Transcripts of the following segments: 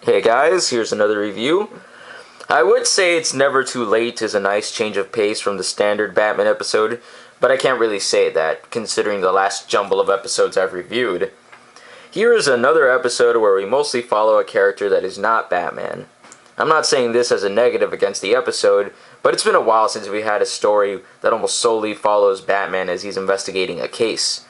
Hey guys, here's another review. I would say It's Never Too Late is a nice change of pace from the standard Batman episode, but I can't really say that, considering the last jumble of episodes I've reviewed. Here is another episode where we mostly follow a character that is not Batman. I'm not saying this as a negative against the episode, but it's been a while since we had a story that almost solely follows Batman as he's investigating a case.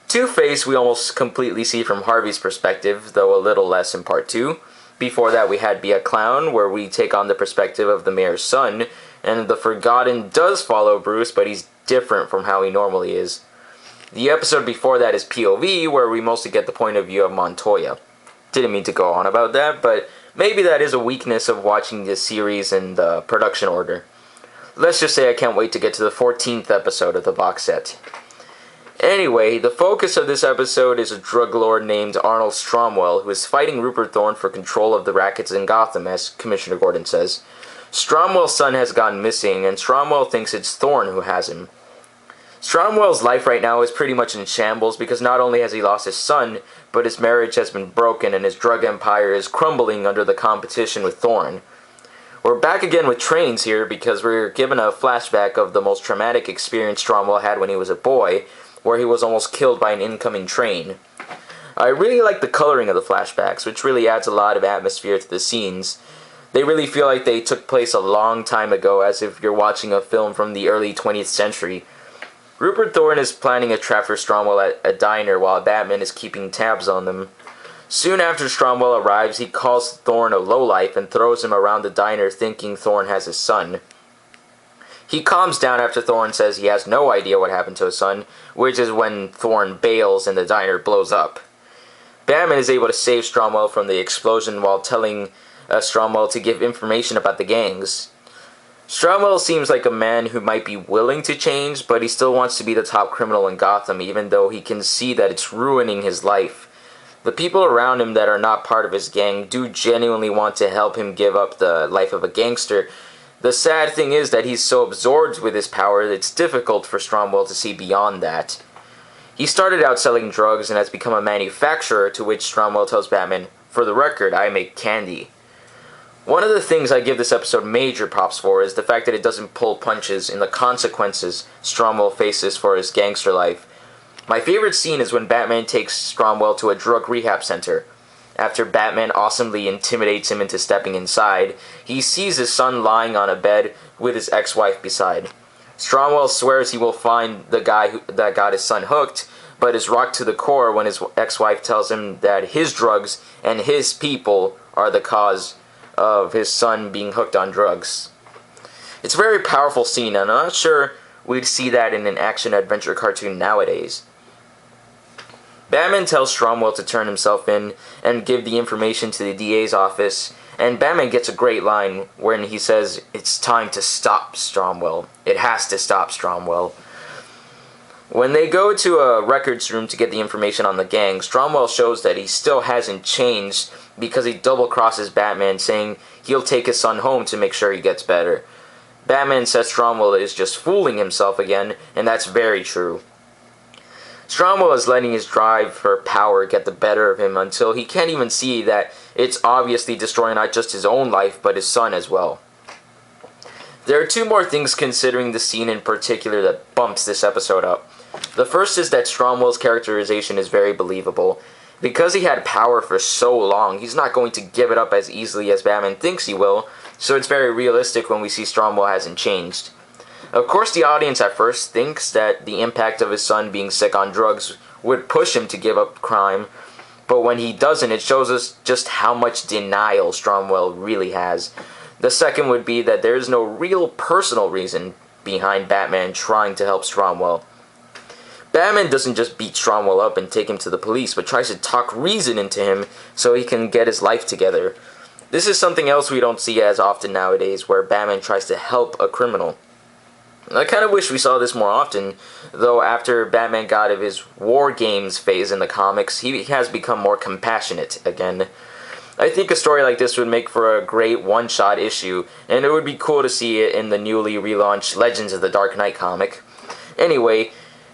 Two-Face we almost completely see from Harvey's perspective, though a little less in part 2. Before that we had Be a Clown, where we take on the perspective of the mayor's son, and The Forgotten does follow Bruce, but he's different from how he normally is. The episode before that is POV, where we mostly get the point of view of Montoya. Didn't mean to go on about that, but maybe that is a weakness of watching this series in the production order. Let's just say I can't wait to get to the 14th episode of the box set. Anyway, the focus of this episode is a drug lord named Arnold Stromwell, who is fighting Rupert Thorne for control of the rackets in Gotham, as Commissioner Gordon says. Stromwell's son has gone missing, and Stromwell thinks it's Thorne who has him. Stromwell's life right now is pretty much in shambles because not only has he lost his son, but his marriage has been broken and his drug empire is crumbling under the competition with Thorne. We're back again with trains here because we're given a flashback of the most traumatic experience Stromwell had when he was a boy, where he was almost killed by an incoming train. I really like the coloring of the flashbacks, which really adds a lot of atmosphere to the scenes. They really feel like they took place a long time ago, as if you're watching a film from the early 20th century. Rupert Thorne is planning a trap for Stromwell at a diner while Batman is keeping tabs on them. Soon after Stromwell arrives, he calls Thorne a lowlife and throws him around the diner thinking Thorne has his son. He calms down after Thorne says he has no idea what happened to his son, which is when Thorne bails and the diner blows up. Batman is able to save Stromwell from the explosion while telling Stromwell to give information about the gangs. Stromwell seems like a man who might be willing to change, but he still wants to be the top criminal in Gotham, even though he can see that it's ruining his life. The people around him that are not part of his gang do genuinely want to help him give up the life of a gangster. The sad thing is that he's so absorbed with his power that it's difficult for Stromwell to see beyond that. He started out selling drugs and has become a manufacturer, to which Stromwell tells Batman, "For the record, I make candy." One of the things I give this episode major props for is the fact that it doesn't pull punches in the consequences Stromwell faces for his gangster life. My favorite scene is when Batman takes Stromwell to a drug rehab center. After Batman awesomely intimidates him into stepping inside, he sees his son lying on a bed with his ex-wife beside. Stromwell swears he will find the guy that got his son hooked, but is rocked to the core when his ex-wife tells him that his drugs and his people are the cause of his son being hooked on drugs. It's a very powerful scene, and I'm not sure we'd see that in an action-adventure cartoon nowadays. Batman tells Stromwell to turn himself in and give the information to the DA's office, and Batman gets a great line when he says, "It's time to stop Stromwell. It has to stop Stromwell." When they go to a records room to get the information on the gang, Stromwell shows that he still hasn't changed because he double-crosses Batman, saying he'll take his son home to make sure he gets better. Batman says Stromwell is just fooling himself again, and that's very true. Stromwell is letting his drive for power get the better of him until he can't even see that it's obviously destroying not just his own life, but his son as well. There are two more things considering the scene in particular that bumps this episode up. The first is that Stromwell's characterization is very believable. Because he had power for so long, he's not going to give it up as easily as Batman thinks he will, so it's very realistic when we see Stromwell hasn't changed. Of course, the audience at first thinks that the impact of his son being sick on drugs would push him to give up crime, but when he doesn't, it shows us just how much denial Stromwell really has. The second would be that there is no real personal reason behind Batman trying to help Stromwell. Batman doesn't just beat Stromwell up and take him to the police, but tries to talk reason into him so he can get his life together. This is something else we don't see as often nowadays, where Batman tries to help a criminal. I kind of wish we saw this more often, though after Batman got out of his War Games phase in the comics, he has become more compassionate again. I think a story like this would make for a great one-shot issue, and it would be cool to see it in the newly relaunched Legends of the Dark Knight comic. Anyway,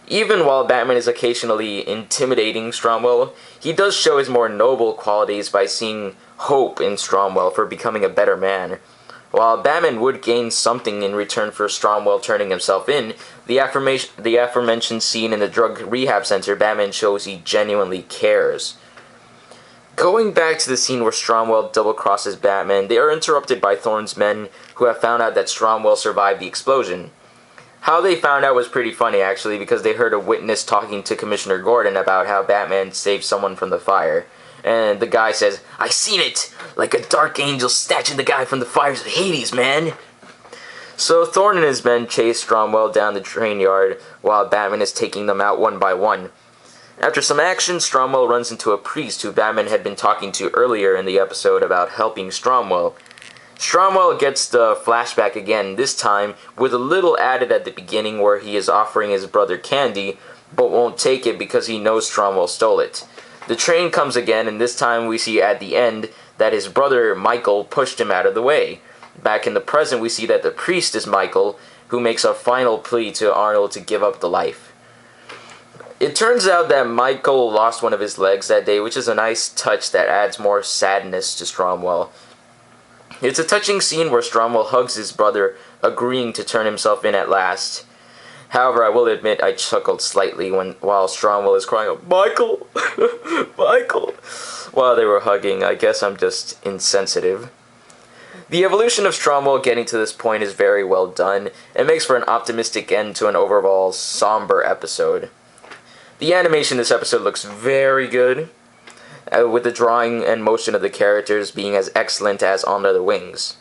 Even while Batman is occasionally intimidating Stromwell, he does show his more noble qualities by seeing hope in Stromwell for becoming a better man. While Batman would gain something in return for Stromwell turning himself in, the aforementioned scene in the drug rehab center, Batman shows he genuinely cares. Going back to the scene where Stromwell double-crosses Batman, they are interrupted by Thorne's men, who have found out that Stromwell survived the explosion. How they found out was pretty funny, actually, because they heard a witness talking to Commissioner Gordon about how Batman saved someone from the fire. And the guy says, "I seen it! Like a dark angel snatching the guy from the fires of Hades, man!" So Thorne and his men chase Stromwell down the train yard while Batman is taking them out one by one. After some action, Stromwell runs into a priest who Batman had been talking to earlier in the episode about helping Stromwell. Stromwell gets the flashback again, this time with a little added at the beginning where he is offering his brother candy, but won't take it because he knows Stromwell stole it. The train comes again, and this time we see at the end that his brother Michael pushed him out of the way. Back in the present, we see that the priest is Michael, who makes a final plea to Arnold to give up the life. It turns out that Michael lost one of his legs that day, which is a nice touch that adds more sadness to Stromwell. It's a touching scene where Stromwell hugs his brother, agreeing to turn himself in at last. However, I will admit I chuckled slightly while Stromwell is crying out, "Michael! Michael!" while they were hugging. I guess I'm just insensitive. The evolution of Stromwell getting to this point is very well done, and makes for an optimistic end to an overall somber episode. The animation in this episode looks very good, with the drawing and motion of the characters being as excellent as On the Wings.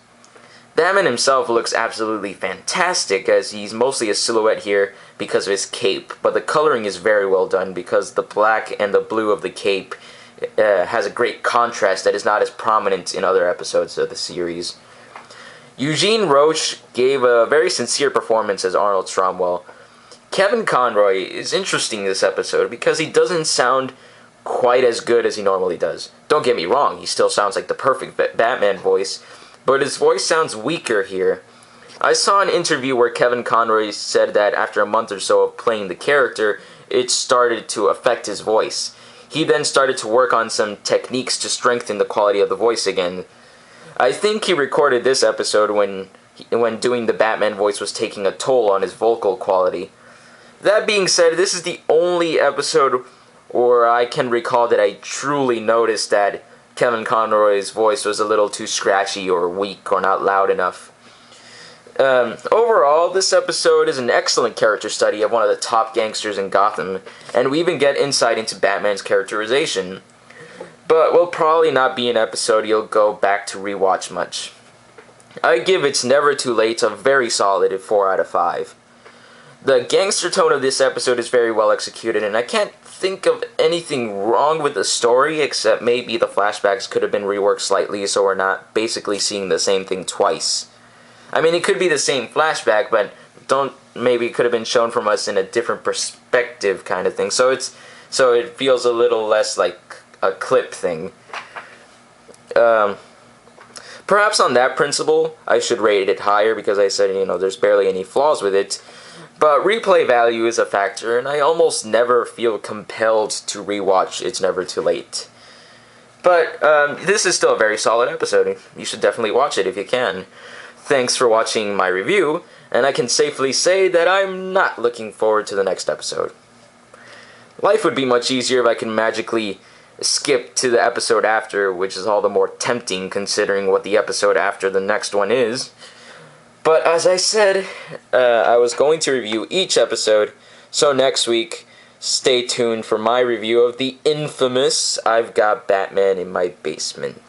Batman himself looks absolutely fantastic, as he's mostly a silhouette here because of his cape, but the coloring is very well done because the black and the blue of the cape has a great contrast that is not as prominent in other episodes of the series. Eugene Roche gave a very sincere performance as Arnold Stromwell. Kevin Conroy is interesting this episode because he doesn't sound quite as good as he normally does. Don't get me wrong, he still sounds like the perfect Batman voice, but his voice sounds weaker here. I saw an interview where Kevin Conroy said that after a month or so of playing the character, it started to affect his voice. He then started to work on some techniques to strengthen the quality of the voice again. I think he recorded this episode when doing the Batman voice was taking a toll on his vocal quality. That being said, this is the only episode where I can recall that I truly noticed that Kevin Conroy's voice was a little too scratchy or weak or not loud enough. Overall, this episode is an excellent character study of one of the top gangsters in Gotham, and we even get insight into Batman's characterization. But will probably not be an episode you'll go back to rewatch much. I give It's Never Too Late a very solid 4 out of 5. The gangster tone of this episode is very well executed, and I can't think of anything wrong with the story, except maybe the flashbacks could have been reworked slightly so we're not basically seeing the same thing twice. I mean, it could be the same flashback, but maybe it could have been shown from us in a different perspective kind of thing. So it feels a little less like a clip thing. Perhaps on that principle, I should rate it higher because I said, there's barely any flaws with it. But replay value is a factor, and I almost never feel compelled to rewatch It's Never Too Late. But this is still a very solid episode. You should definitely watch it if you can. Thanks for watching my review, and I can safely say that I'm not looking forward to the next episode. Life would be much easier if I could magically skip to the episode after, which is all the more tempting considering what the episode after the next one is. But as I said, I was going to review each episode, so next week, stay tuned for my review of the infamous I've Got Batman in My Basement.